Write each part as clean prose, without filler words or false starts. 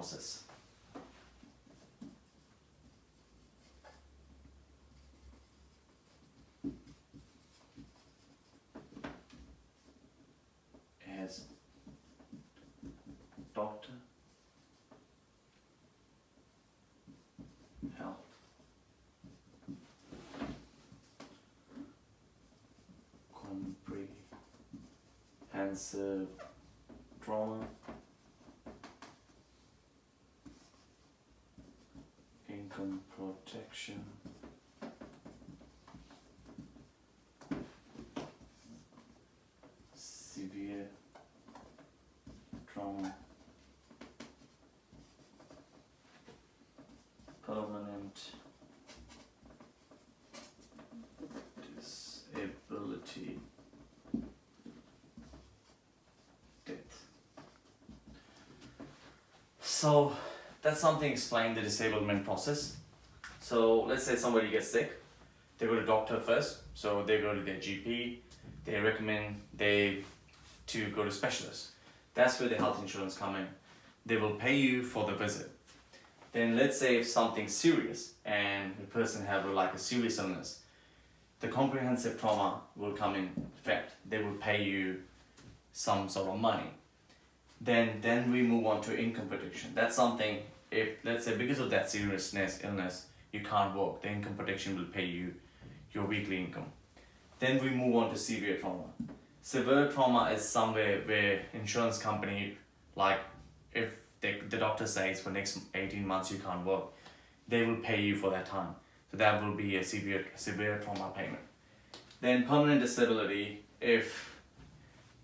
process. As doctor, health, comprehensive trauma, income protection, severe trauma, permanent disability, death. So that's something explain the disablement process. So let's say somebody gets sick, they go to doctor first, so they go to their GP, they recommend to go to specialists. That's where the health insurance come in. They will pay you for the visit. Then let's say if something's serious and the person have like a serious illness, the comprehensive trauma will come in effect. They will pay you some sort of money. Then we move on to income protection. That's something, if let's say because of that illness, you can't work, the income protection will pay you your weekly income. Then we move on to severe trauma. Severe trauma is somewhere where insurance company, like if the doctor says for next 18 months you can't work, they will pay you for that time. So that will be a severe trauma payment. Then permanent disability, if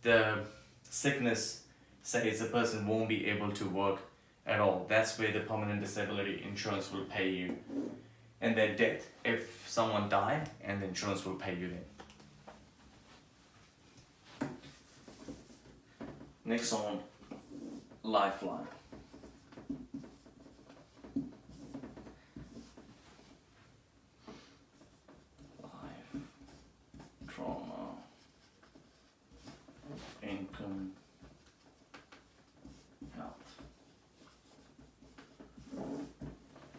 the sickness says the person won't be able to work at all, that's where the permanent disability insurance will pay you. And then death, if someone died, and the insurance will pay you then. Next on, lifeline. Life, trauma, income, health.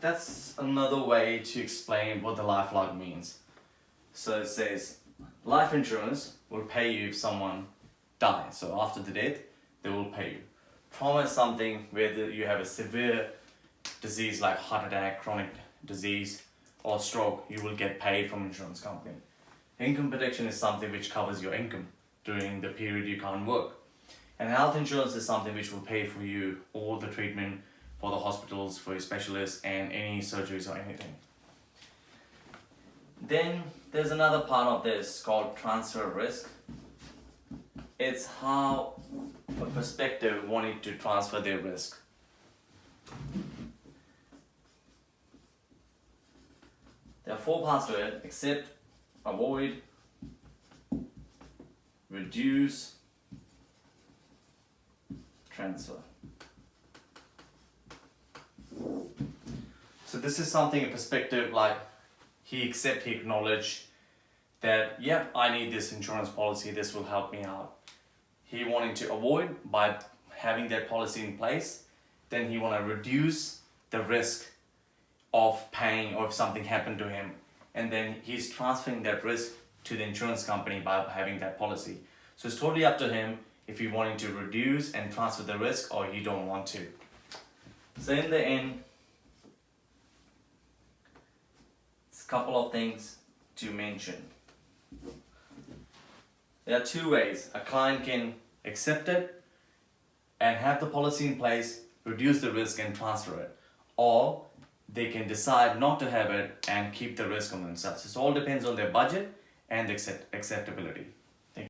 That's another way to explain what the lifeline means. So it says, life insurance will pay you if someone dies. So after the death, they will pay you. Trauma is something where you have a severe disease like heart attack, chronic disease, or stroke, you will get paid from insurance company. Income protection is something which covers your income during the period you can't work. And health insurance is something which will pay for you all the treatment for the hospitals, for your specialists, and any surgeries or anything. Then there's another part of this called transfer risk. It's how a prospective wanted to transfer their risk. There are 4 parts to it: accept, avoid, reduce, transfer. So this is something a perspective like he acknowledged that, yep, I need this insurance policy, this will help me out. He wanted to avoid by having that policy in place. Then he want to reduce the risk of paying or if something happened to him. And then he's transferring that risk to the insurance company by having that policy. So it's totally up to him if he wanting to reduce and transfer the risk or he don't want to. So in the end, it's a couple of things to mention. There are 2 ways. A client can accept it and have the policy in place, reduce the risk and transfer it. Or they can decide not to have it and keep the risk on themselves. It all depends on their budget and acceptability.